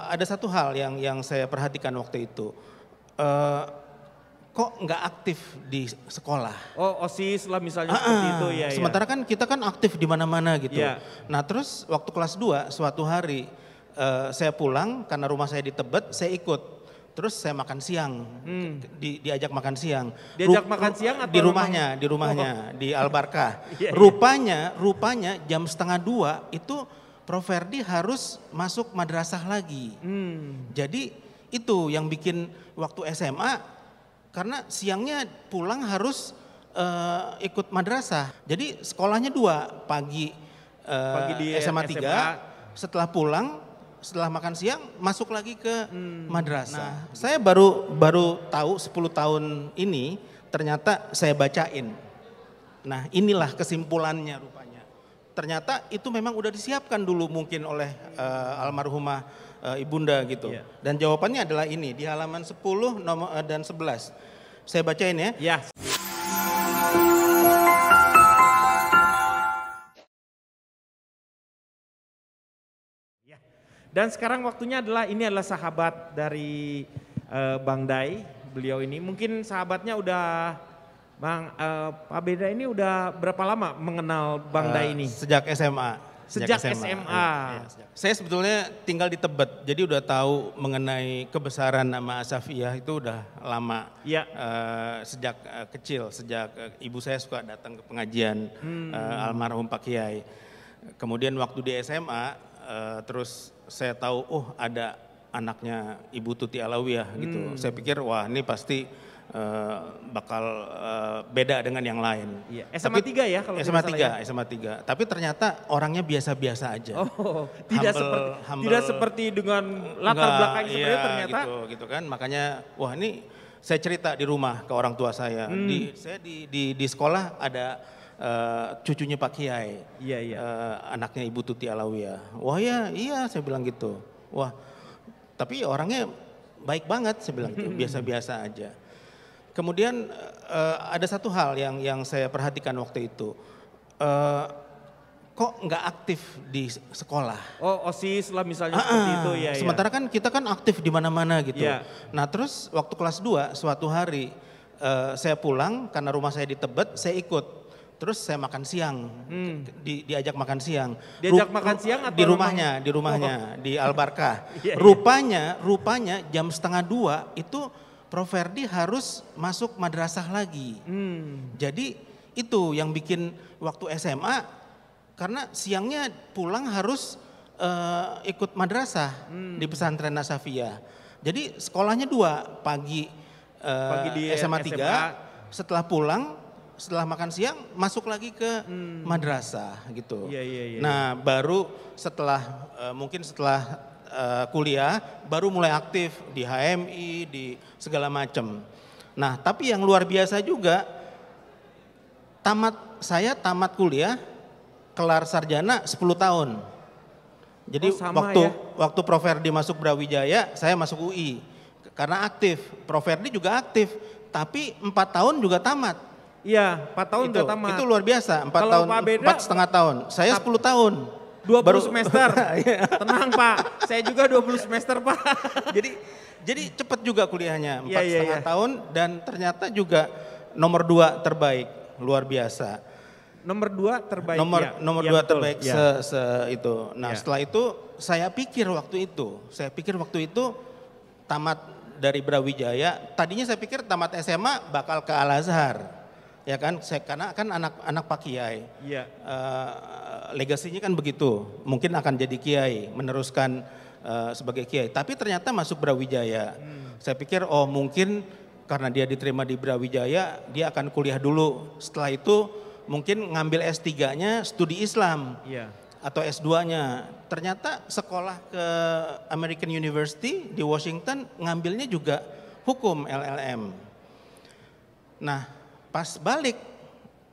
ada satu hal yang saya perhatikan waktu itu. Eh, Kok nggak aktif di sekolah? Oh, OSIS lah misalnya seperti itu ya. Sementara kan kita kan aktif di mana-mana gitu. Iya. Nah terus waktu kelas 2 suatu hari saya pulang karena rumah saya di Tebet, saya ikut. Terus saya makan siang, diajak makan siang. Diajak makan siang atau di rumahnya, di Al-Barkah. Iya, iya. Rupanya jam 1:30 itu Prof. Ferdi harus masuk madrasah lagi. Jadi itu yang bikin waktu SMA, karena siangnya pulang harus ikut madrasah. Jadi sekolahnya 2, pagi di SMA 3, SMA. setelah pulang, setelah makan siang masuk lagi ke madrasah. Saya baru tahu 10 tahun ini ternyata saya bacain. Nah inilah kesimpulannya rupanya. Ternyata itu memang udah disiapkan dulu mungkin oleh almarhumah ibunda gitu. Iya. Dan jawabannya adalah ini di halaman 10 dan 11. Saya bacain ya. Ya. Dan sekarang waktunya ini adalah sahabat dari Bang Day, beliau ini. Mungkin sahabatnya udah Pak Beda ini udah berapa lama mengenal Bang Day ini? Sejak SMA. Sejak SMA. Iya, saya sebetulnya tinggal di Tebet, jadi udah tahu mengenai kebesaran nama Asafiyah itu udah lama. Iya. Sejak kecil, sejak ibu saya suka datang ke pengajian almarhum Pak Kiai. Kemudian waktu di SMA, terus saya tahu, ada anaknya Ibu Tuti Alawiyah gitu. Saya pikir, wah ini pasti bakal beda dengan yang lain. Iya. SMA 3 ya kalau SMA tidak 3, salah ya? SMA 3. Tapi ternyata orangnya biasa-biasa aja. Oh, tidak seperti dengan latar belakang seperti itu ternyata. Gitu kan. Makanya wah ini saya cerita di rumah ke orang tua saya. Saya di sekolah ada cucunya Pak Kiai. Iya. Anaknya Ibu Tuti Alawiyah. Wah iya saya bilang gitu. Wah tapi orangnya baik banget saya bilang gitu. Biasa-biasa aja. Kemudian ada satu hal yang saya perhatikan waktu itu. Kok nggak aktif di sekolah? Oh, OSIS lah misalnya seperti itu ya. Sementara kan kita kan aktif di mana-mana gitu. Iya. Nah terus waktu kelas 2 suatu hari saya pulang karena rumah saya di Tebet, saya ikut. Terus saya makan siang, diajak makan siang. Diajak makan siang atau di rumahnya, di Al-Barkah. Iya. Rupanya jam 1:30 itu Prof. Ferdi harus masuk madrasah lagi. Jadi itu yang bikin waktu SMA, karena siangnya pulang harus ikut madrasah di pesantren Asafiyah. Jadi sekolahnya 2, pagi di SMA 3, SMA. setelah pulang, setelah makan siang masuk lagi ke madrasah gitu. Iya. Nah baru mungkin setelah kuliah baru mulai aktif di HMI, di segala macam. Nah tapi yang luar biasa juga, tamat kuliah, kelar sarjana 10 tahun. Jadi waktu Prof. Ferdi masuk Brawijaya, saya masuk UI. Karena aktif, Prof. Ferdi juga aktif, tapi 4 tahun juga tamat. Iya, 4 tahun udah tamat. Itu luar biasa, 4 Kalau tahun, Pak Beda, 4,5 tahun. Saya 10 tahun. 20 semester. Tenang Pak, saya juga 20 semester Pak. Jadi cepat juga kuliahnya, 4,5 Iya. tahun, dan ternyata juga nomor 2 terbaik, luar biasa. Nomor 2 terbaik. Nomor 2 terbaik itu. Nah Ya. setelah itu saya pikir waktu itu tamat dari Brawijaya, tadinya saya pikir tamat SMA bakal ke Al-Azhar. Ya kan, karena kan anak Pak Kiai. Iya. Legasinya kan begitu, mungkin akan jadi kiai, meneruskan sebagai kiai. Tapi ternyata masuk Brawijaya. Saya pikir mungkin karena dia diterima di Brawijaya, dia akan kuliah dulu. Setelah itu mungkin ngambil S3-nya studi Islam. Iya. Atau S2-nya. Ternyata sekolah ke American University di Washington ngambilnya juga hukum LLM. Nah pas balik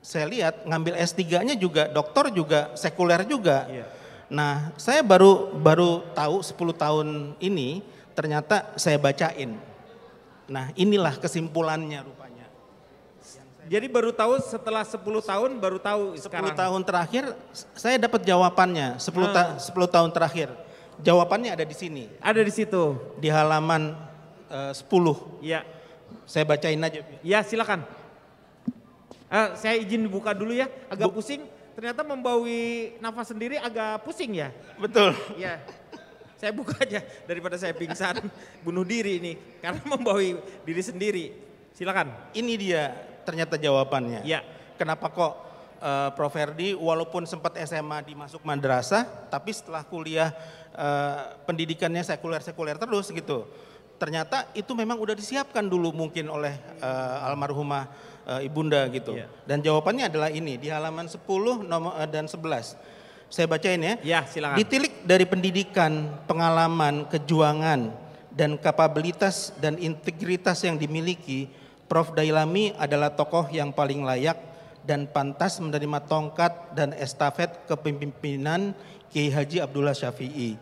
saya lihat ngambil S3-nya juga doktor juga sekuler juga. Iya. Nah saya baru tahu 10 tahun ini ternyata saya bacain. Nah inilah kesimpulannya rupanya. Jadi baru tahu setelah 10 tahun baru tahu 10 sekarang. tahun terakhir saya dapat jawabannya 10 tahun terakhir. Jawabannya ada di sini. Ada di situ. Di halaman 10. Iya. Saya bacain aja. Ya silakan. Saya izin dibuka dulu ya, agak pusing. Ternyata membawi nafas sendiri agak pusing ya. Betul. Iya. Saya buka aja daripada saya pingsan bunuh diri ini karena membawi diri sendiri. Silakan. Ini dia ternyata jawabannya. Ya. Kenapa kok Prof. Ferdi walaupun sempat SMA dimasuk madrasah, tapi setelah kuliah pendidikannya sekuler terus gitu. Ternyata itu memang udah disiapkan dulu mungkin oleh almarhumah ibunda gitu. Ya. Dan jawabannya adalah ini di halaman 10 dan 11. Saya bacain ya. Ya, silakan. Ditilik dari pendidikan, pengalaman, kejuangan, dan kapabilitas dan integritas yang dimiliki, Prof. Dailami adalah tokoh yang paling layak dan pantas menerima tongkat dan estafet kepemimpinan Kiai Haji Abdullah Syafi'i.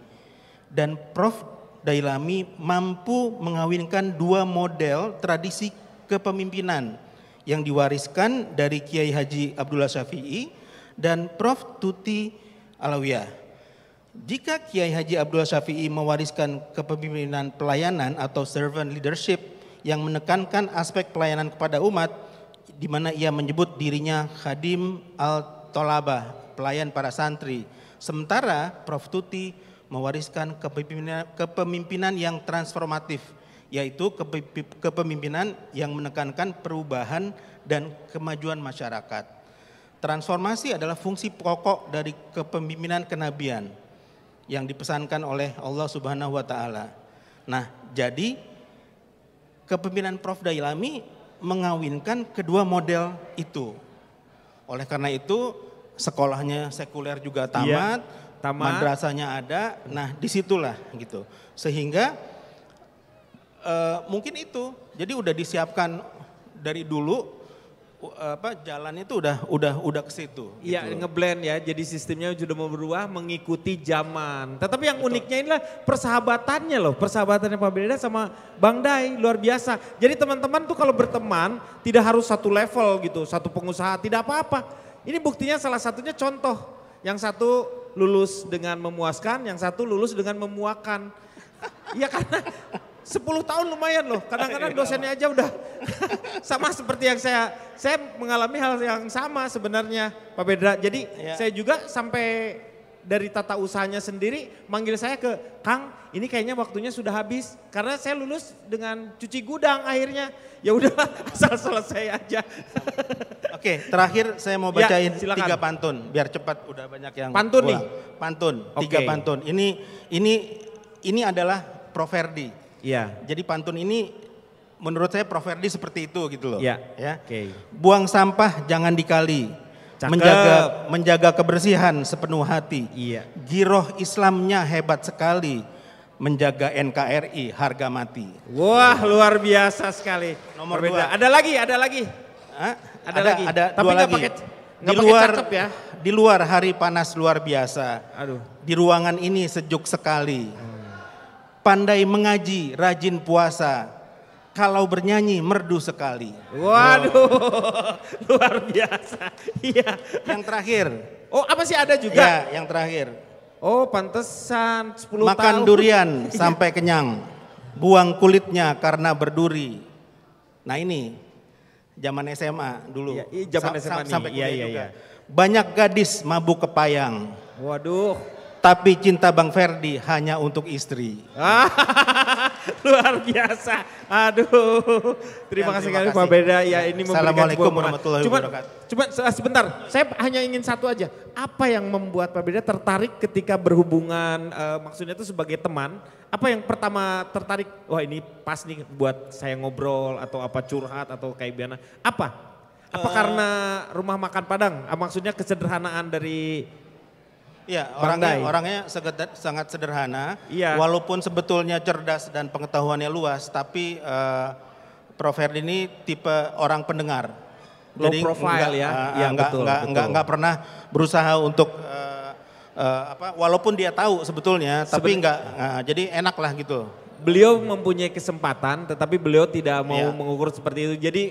Dan Prof. Dailami mampu mengawinkan dua model tradisi kepemimpinan yang diwariskan dari Kiai Haji Abdullah Syafi'i dan Prof. Tuti Alawiyah. Jika Kiai Haji Abdullah Syafi'i mewariskan kepemimpinan pelayanan atau servant leadership yang menekankan aspek pelayanan kepada umat, di mana ia menyebut dirinya Khadim al-Tolabah, pelayan para santri. Sementara Prof. Tuti mewariskan kepemimpinan yang transformatif, yaitu kepemimpinan yang menekankan perubahan dan kemajuan masyarakat. Transformasi adalah fungsi pokok dari kepemimpinan kenabian yang dipesankan oleh Allah Subhanahu wa taala. Nah, jadi kepemimpinan Prof. Dailami mengawinkan kedua model itu. Oleh karena itu sekolahnya sekuler juga tamat, madrasahnya ada. Nah, disitulah gitu. Sehingga mungkin itu. Jadi udah disiapkan dari dulu jalan itu udah ke situ. Iya, gitu. ngeblend ya. Jadi sistemnya sudah mau berubah mengikuti zaman. Tetapi yang uniknya inilah persahabatannya loh. Persahabatannya Pak Beda sama Bang Dai luar biasa. Jadi teman-teman tuh kalau berteman tidak harus satu level gitu, satu pengusaha, tidak apa-apa. Ini buktinya salah satunya contoh. Yang satu lulus dengan memuaskan, yang satu lulus dengan memuakan. Iya karena 10 tahun lumayan loh, kadang-kadang dosennya aja udah sama seperti yang saya mengalami hal yang sama sebenarnya Pak Bedra. Jadi saya juga sampai dari tata usahanya sendiri manggil saya ke Kang, ini kayaknya waktunya sudah habis karena saya lulus dengan cuci gudang akhirnya. Ya udahlah asal selesai aja. Oke, terakhir saya mau bacain 3 pantun biar cepat, udah banyak yang pantun nih. Pantun, 3 pantun. Ini adalah Prof. Ferdi. Iya. Jadi pantun ini menurut saya Prof. Ferdi seperti itu gitu loh. Iya. Ya. Oke. Buang sampah jangan dikali. Menjaga kebersihan sepenuh hati. Iya. Giroh Islamnya hebat sekali. Menjaga NKRI harga mati. Wah, luar biasa sekali. Nomor 2. Ada lagi. Hah? Ada lagi. Tapi nggak pakai cakep ya. Di luar hari panas luar biasa. Aduh. Di ruangan ini sejuk sekali. Pandai mengaji, rajin puasa. Kalau bernyanyi merdu sekali. Waduh, luar biasa. Iya. Yang terakhir. Oh, apa sih ada juga? Ya, yang terakhir. Oh, pantesan 10 tahun. Makan durian sampai kenyang. Buang kulitnya karena berduri. Nah ini zaman SMA dulu. Iya, zaman SMA nih. Sampai kuliah iya, juga. iya. Banyak gadis mabuk kepayang. Waduh. Tapi cinta Bang Ferdi hanya untuk istri. Luar biasa. Aduh. Terima kasih sekali Pak Beda. Ya, ini Assalamualaikum warahmatullahi wabarakatuh. Cuma sebentar, saya hanya ingin satu aja. Apa yang membuat Pak Beda tertarik ketika berhubungan, maksudnya itu sebagai teman. Apa yang pertama tertarik, wah ini pas nih buat saya ngobrol atau apa curhat atau kayak gimana. Apa karena rumah makan Padang? Maksudnya kesederhanaan dari... Ya, orangnya sangat sederhana, walaupun sebetulnya cerdas dan pengetahuannya luas, tapi Prof. Ferdi ini tipe orang pendengar. Low profile Enggak pernah berusaha untuk walaupun dia tahu sebetulnya, tapi jadi enak lah gitu. Beliau mempunyai kesempatan, tetapi beliau tidak mau mengukur seperti itu. Jadi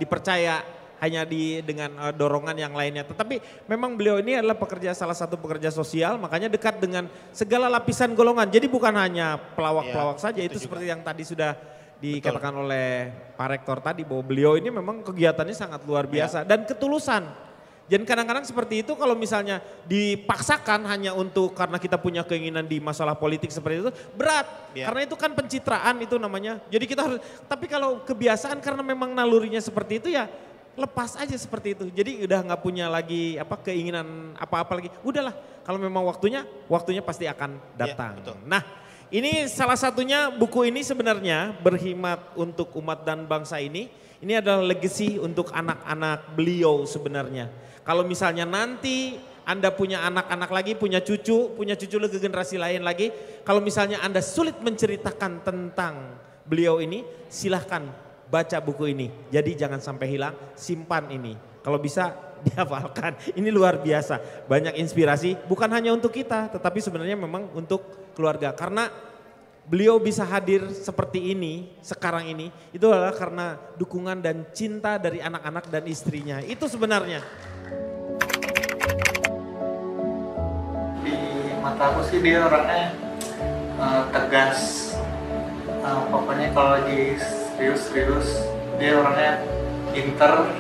dipercaya hanya dengan dorongan yang lainnya. Tetapi memang beliau ini adalah salah satu pekerja sosial, makanya dekat dengan segala lapisan golongan. Jadi bukan hanya pelawak-pelawak saja, itu seperti yang tadi sudah dikatakan oleh Pak Rektor tadi, bahwa beliau ini memang kegiatannya sangat luar biasa dan ketulusan. Dan kadang-kadang seperti itu kalau misalnya dipaksakan hanya untuk karena kita punya keinginan di masalah politik seperti itu, berat. Karena itu kan pencitraan itu namanya. Jadi kita harus, tapi kalau kebiasaan karena memang nalurinya seperti itu ya lepas aja seperti itu. Jadi udah nggak punya lagi keinginan apa-apa lagi. Udahlah, kalau memang waktunya pasti akan datang. Nah, ini salah satunya buku ini sebenarnya Berkhidmat untuk Umat dan Bangsa ini adalah legacy untuk anak-anak beliau sebenarnya. Kalau misalnya nanti Anda punya anak-anak lagi, punya cucu lagi generasi lain lagi. Kalau misalnya Anda sulit menceritakan tentang beliau ini, silahkan baca buku ini. Jadi jangan sampai hilang, simpan ini. Kalau bisa dihafalkan, ini luar biasa. Banyak inspirasi, bukan hanya untuk kita, tetapi sebenarnya memang untuk keluarga. Karena beliau bisa hadir seperti ini, sekarang ini, itu adalah karena dukungan dan cinta dari anak-anak dan istrinya. Itu sebenarnya. Di mata aku sih dia orangnya tegas. Pokoknya kalau lagi serius-serius, dia orangnya pinter,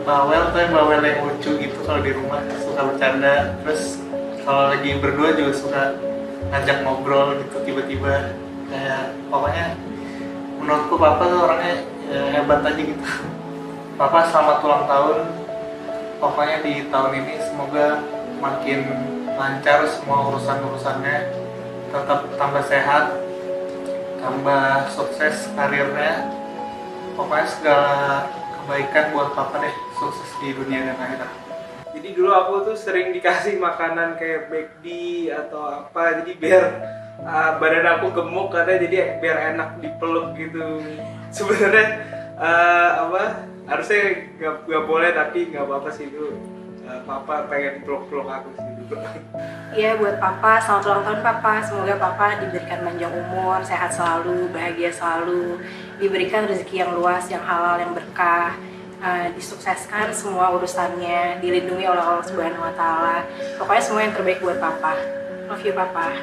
bawel yang lucu gitu kalau di rumah, suka bercanda. Terus kalau lagi berdua juga suka ngajak ngobrol gitu tiba-tiba, kayak pokoknya menurutku Papa tuh orangnya hebat aja gitu. Papa selamat ulang tahun, pokoknya di tahun ini semoga makin lancar semua urusan-urusannya, tetap tambah sehat, tambah sukses karirnya, pokoknya segala kebaikan buat Papa deh, sukses di dunia dan akhirat. Jadi dulu aku tuh sering dikasih makanan kayak McD atau apa, jadi biar badan aku gemuk katanya, jadi biar enak dipeluk gitu. Sebenarnya harusnya nggak boleh, tapi nggak apa-apa sih dulu. Papa pengen peluk-peluk aku sih dulu. Iya, buat Papa, selamat ulang tahun Papa. Semoga Papa diberikan panjang umur, sehat selalu, bahagia selalu, diberikan rezeki yang luas, yang halal, yang berkah. Disukseskan semua urusannya, dilindungi oleh Allah Subhanahu wa Ta'ala. Pokoknya semua yang terbaik buat Papa. Love you Papa.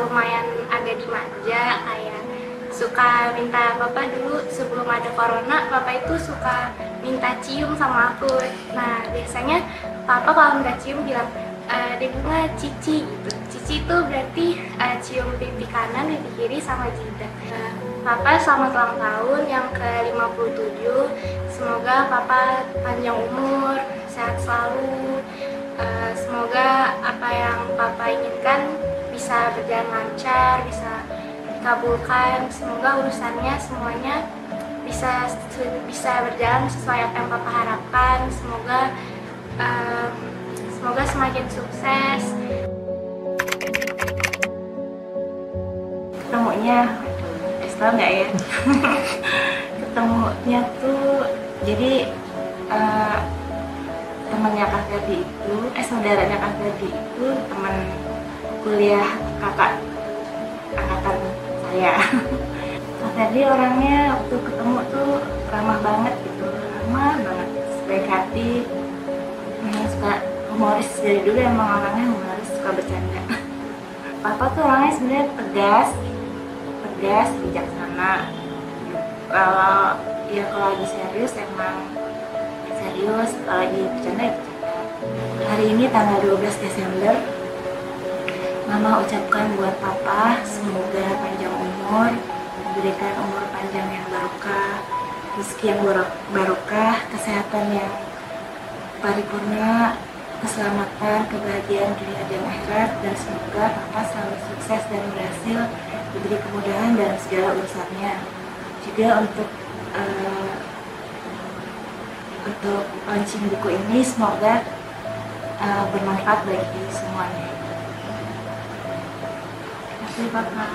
Lumayan agak dimanja, kayak suka minta Papa dulu sebelum ada corona, Papa itu suka minta cium sama aku. Nah biasanya Papa kalau minta cium bilang, "Dek Bunga Cici" gitu. Cici itu berarti cium pipi kanan, pipi kiri sama jidat. Papa selamat ulang tahun yang ke-57. Semoga Papa panjang umur, sehat selalu. Semoga apa yang Papa inginkan bisa berjalan lancar, bisa dikabulkan. Semoga urusannya semuanya bisa berjalan sesuai apa yang Papa harapkan. Semoga semakin sukses. Ketemunya tau nggak ya? Ketemunya tuh jadi temannya Kak Ferdi itu, saudaranya Kak Ferdi itu teman kuliah kakak angkatan saya. Kak Ferdi orangnya waktu ketemu tuh ramah banget gitu, ramah banget, baik hati, suka humoris, dari dulu emang orangnya humoris, suka bercanda. Papa tuh orangnya sebenarnya tegas, bijaksana. Kalau lagi serius emang serius, kalau lagi bercanda ya bercanda. Hari ini tanggal 12 Desember, Mama ucapkan buat Papa semoga panjang umur, diberikan umur panjang yang barokah, rezeki yang barokah, kesehatan yang paripurna, keselamatan, kebahagiaan dunia dan akhirat, dan semoga Papa selalu sukses dan berhasil, diberi kemudahan dalam segala urusannya. Juga untuk launching buku ini semoga bermanfaat bagi semuanya. Terima kasih Papa.